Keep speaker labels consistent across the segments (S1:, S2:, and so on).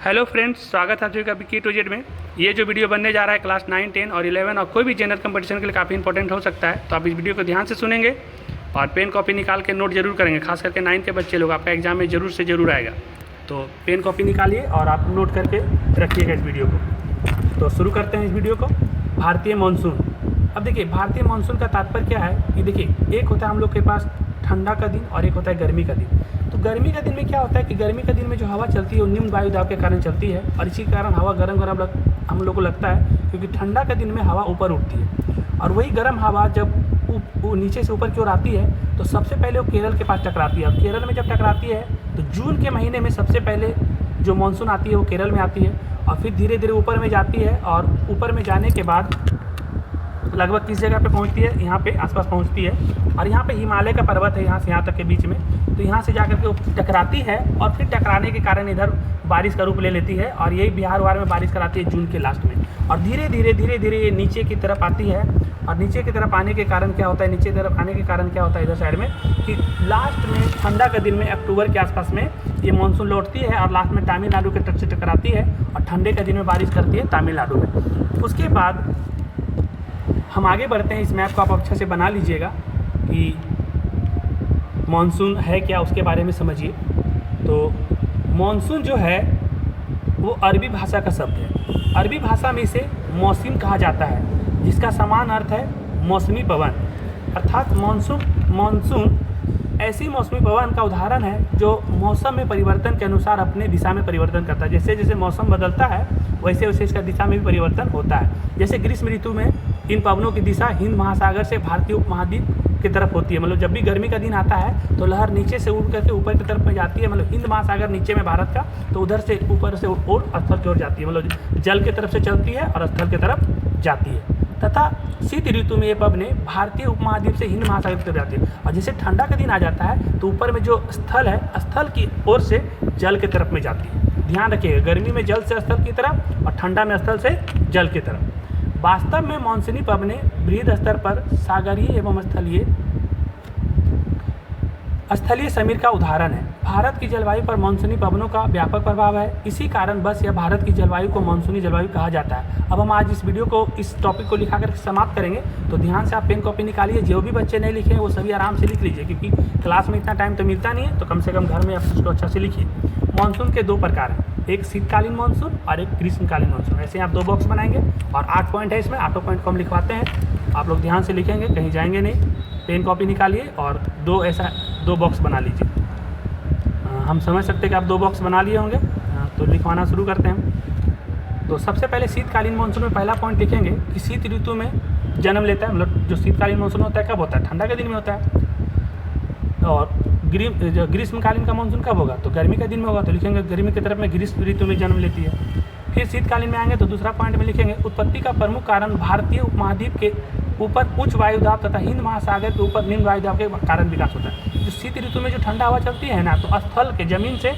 S1: Hello friends, स्वागत है आप सभी का के टू जेड में। ये जो वीडियो बनने जा रहा है क्लास 9, 10 और 11 और कोई भी जनरल कंपटीशन के लिए काफ़ी इंपॉर्टेंट हो सकता है। तो आप इस वीडियो को ध्यान से सुनेंगे और पेन कॉपी निकाल के नोट जरूर करेंगे। खास करके 9 के बच्चे लोग, आपका एग्जाम में जरूर से जरूर आएगा। तो पेन कॉपी निकालिए और आप नोट करके रखिएगा इस वीडियो को। तो शुरू करते हैं इस वीडियो को। भारतीय मानसून। अब देखिए, भारतीय मानसून का तात्पर्य क्या है कि देखिए, एक होता है हम लोग के पास ठंडा का दिन और एक होता है गर्मी का दिन। तो गर्मी का दिन में क्या होता है कि गर्मी का दिन में जो हवा चलती है वो निम्न वायु दाब के कारण चलती है और इसी कारण हवा गर्म हम लोग को लगता है, क्योंकि ठंडा का दिन में हवा ऊपर उठती है और वही गर्म हवा जब वो नीचे से ऊपर की ओर आती है तो सबसे पहले वो केरल के पास टकराती है। और केरल में जब टकराती है तो जून के महीने में सबसे पहले जो मानसून आती है वो केरल में आती है और फिर धीरे धीरे ऊपर में जाती है और ऊपर में जाने के बाद लगभग किस जगह पे पहुंचती है, यहाँ पे आसपास पहुंचती है। और यहाँ पे हिमालय का पर्वत है यहाँ से यहाँ तक के बीच में, तो यहाँ से जाकर के वो टकराती है और फिर टकराने के कारण इधर बारिश का रूप ले लेती है और यही बिहार वार में बारिश कराती है जून के लास्ट में। और धीरे धीरे ये नीचे की तरफ आती है और नीचे की तरफ आने के कारण क्या होता है, नीचे की तरफ आने के कारण क्या होता है इधर साइड में कि लास्ट में ठंडा का दिन में अक्टूबर के आसपास में ये मानसून लौटती है और लास्ट में तमिलनाडु के तट से टकराती है और ठंडे का दिन में बारिश करती है तमिलनाडु में। उसके बाद हम आगे बढ़ते हैं। इस मैप को आप अच्छे से बना लीजिएगा कि मानसून है क्या, उसके बारे में समझिए। तो मानसून जो है वो अरबी भाषा का शब्द है। अरबी भाषा में इसे मौसम कहा जाता है, जिसका समान अर्थ है मौसमी पवन। अर्थात मानसून ऐसी मौसमी पवन का उदाहरण है जो मौसम में परिवर्तन के अनुसार अपने दिशा में परिवर्तन करता है। जैसे जैसे मौसम बदलता है वैसे वैसे इसका दिशा में भी परिवर्तन होता है। जैसे ग्रीष्म ऋतु में इन पवनों की दिशा हिंद महासागर से भारतीय उपमहाद्वीप की तरफ होती है। मतलब जब भी गर्मी का दिन आता है तो लहर नीचे से उड़ करके ऊपर की तरफ में जाती है। मतलब हिंद महासागर नीचे में भारत का, तो उधर से ऊपर से और स्थल की ओर जाती है। मतलब जल की तरफ से चलती है और स्थल की तरफ जाती है। तथा शीत ऋतु में ये पवनें भारतीय उपमहाद्वीप से हिंद महासागर की तरफ जाती है। और जैसे ठंडा का दिन आ जाता है तो ऊपर में जो स्थल है, स्थल की ओर से जल की तरफ में जाती है। ध्यान रखिएगा, गर्मी में जल से स्थल की तरफ और ठंडा में स्थल से जल की तरफ। वास्तव में मानसूनी पवनें बृहद स्तर पर सागरीय एवं स्थलीय समीर का उदाहरण है। भारत की जलवायु पर मानसूनी पवनों का व्यापक प्रभाव है। इसी कारण बस यह भारत की जलवायु को मानसूनी जलवायु कहा जाता है। अब हम आज इस वीडियो को, इस टॉपिक को लिखा कर समाप्त करेंगे। तो ध्यान से आप पेन कॉपी निकालिए। जो भी बच्चे नहीं लिखे वो सभी आराम से लिख लीजिए, क्योंकि क्लास में इतना टाइम तो मिलता नहीं है। तो कम से कम घर में आप उसको अच्छा से लिखिए। मानसून के दो प्रकार हैं, एक शीतकालीन मानसून और एक ग्रीष्मकालीन मानसून। ऐसे आप 2 बॉक्स बनाएंगे और 8 पॉइंट है इसमें। 8 पॉइंट को हम लिखवाते हैं, आप लोग ध्यान से लिखेंगे, कहीं जाएंगे नहीं। पेन कॉपी निकालिए और 2 बॉक्स बना लीजिए। हम समझ सकते हैं कि आप 2 बॉक्स बना लिए होंगे। तो लिखवाना शुरू करते हैं। तो सबसे पहले शीतकालीन मानसून में पहला पॉइंट लिखेंगे कि शीत ऋतु में जन्म लेता है। मतलब जो शीतकालीन मानसून होता है कब होता है, ठंडा के दिन में होता है। और ग्रीष्मकालीन का मानसून कब होगा, तो गर्मी के दिन में होगा। तो लिखेंगे गर्मी की तरफ में ग्रीष्म ऋतु में जन्म लेती है। फिर शीतकालीन में आएंगे तो दूसरा पॉइंट में लिखेंगे उत्पत्ति का प्रमुख कारण भारतीय उपमहाद्वीप के ऊपर उच्च वायुदाब तथा हिंद महासागर के ऊपर निम्न वायुदाब के कारण विकास होता है। जो शीत ऋतु में जो ठंडा हवा चलती है ना, तो स्थल के जमीन से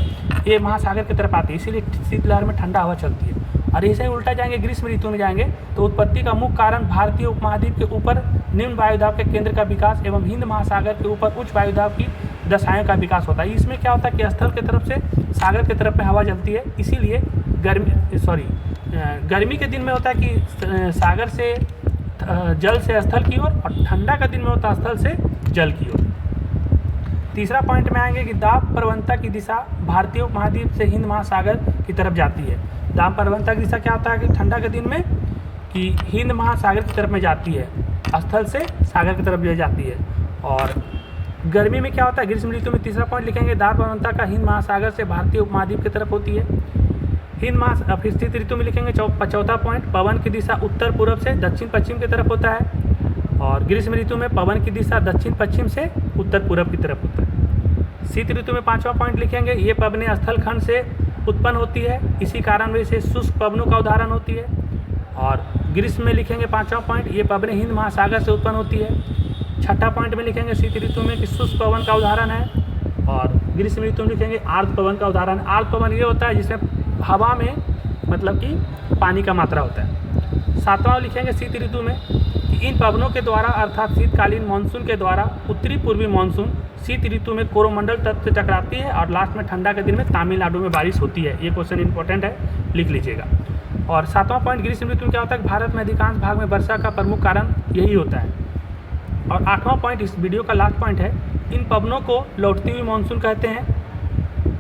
S1: ये महासागर की तरफ आती है, इसीलिए शीतलहर में ठंडा हवा चलती है। और ऐसे ही उल्टा जाएंगे, ग्रीष्म ऋतु में जाएंगे तो उत्पत्ति का मुख्य कारण भारतीय उपमहाद्वीप के ऊपर निम्न वायुदाब के केंद्र का विकास एवं हिंद महासागर के ऊपर उच्च वायुदाब की दशाओं का विकास होता है। इसमें क्या होता है कि स्थल की तरफ से सागर की तरफ में हवा चलती है, इसीलिए गर्मी के दिन में होता है कि सागर से जल से स्थल की ओर और ठंडा का दिन में होता है स्थल से जल की ओर। तीसरा पॉइंट में आएंगे कि दाब प्रवणता की दिशा भारतीय उपमहाद्वीप से हिंद महासागर की तरफ जाती है। दाब प्रवणता की दिशा क्या होता है कि ठंडा के दिन में कि हिंद महासागर की तरफ में जाती है, स्थल से सागर की तरफ जाती है। और गर्मी में क्या होता है, ग्रीष्म ऋतु में तीसरा पॉइंट लिखेंगे दाब प्रवणता का हिंद महासागर से भारतीय उपमहाद्वीप की तरफ होती है। फिर शीत ऋतु में लिखेंगे चौथा पॉइंट पवन की दिशा उत्तर पूर्व से दक्षिण पश्चिम की तरफ होता है। और ग्रीष्म ऋतु में पवन की दिशा दक्षिण पश्चिम से उत्तर पूर्व की तरफ होता है। शीत ऋतु में 5वां पॉइंट लिखेंगे ये पवनें स्थल खंड से उत्पन्न होती है, इसी कारण वे से शुष्क पवनों का उदाहरण होती है। और ग्रीष्म में लिखेंगे 5वां पॉइंट ये पवनें हिंद महासागर से उत्पन्न होती है। 6ठा पॉइंट में लिखेंगे शीत ऋतु में कि शुष्क पवन का उदाहरण है। और ग्रीष्म ऋतु में लिखेंगे आर्द्र पवन का उदाहरण। आर्द्र पवन ये होता है जिसमें हवा में मतलब कि पानी का मात्रा होता है। 7वां लिखेंगे शीत ऋतु में कि इन पवनों के द्वारा अर्थात शीतकालीन मानसून के द्वारा उत्तरी पूर्वी मानसून शीत ऋतु में कोरोमंडल तट से टकराती है और लास्ट में ठंडा के दिन में तमिलनाडु में बारिश होती है। ये क्वेश्चन इंपॉर्टेंट है, लिख लीजिएगा। और 7वां पॉइंट, ग्रीष्म ऋतु में क्या होता है कि भारत में अधिकांश भाग में वर्षा का प्रमुख कारण यही होता है। और 8वां पॉइंट इस वीडियो का लास्ट पॉइंट है, इन पवनों को लौटती हुई मानसून कहते हैं,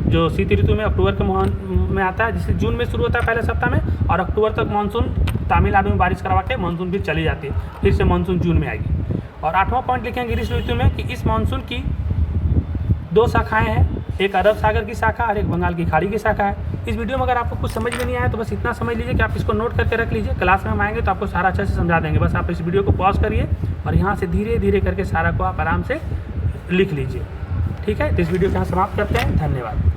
S1: जो शीत ऋतु में अक्टूबर के में आता है, जिसे जून में शुरू होता है पहले सप्ताह में, और अक्टूबर तक मानसून तमिलनाडु में बारिश करवा के मानसून फिर चली जाती है, फिर से मानसून जून में आएगी। और 8वां पॉइंट लिखेंगे ग्रीष्म ऋतु में कि इस मानसून की 2 शाखाएं हैं, एक अरब सागर की शाखा और एक बंगाल की खाड़ी की शाखा है। इस वीडियो में अगर आपको कुछ समझ में नहीं आया तो बस इतना समझ लीजिए कि आप इसको नोट करके रख लीजिए, क्लास में हम आएंगे तो आपको सारा अच्छे से समझा देंगे। बस आप इस वीडियो को पॉज करिए और यहाँ से धीरे धीरे करके सारा को आप आराम से लिख लीजिए। ठीक है, तो इस वीडियो को यहाँ समाप्त करते हैं। धन्यवाद।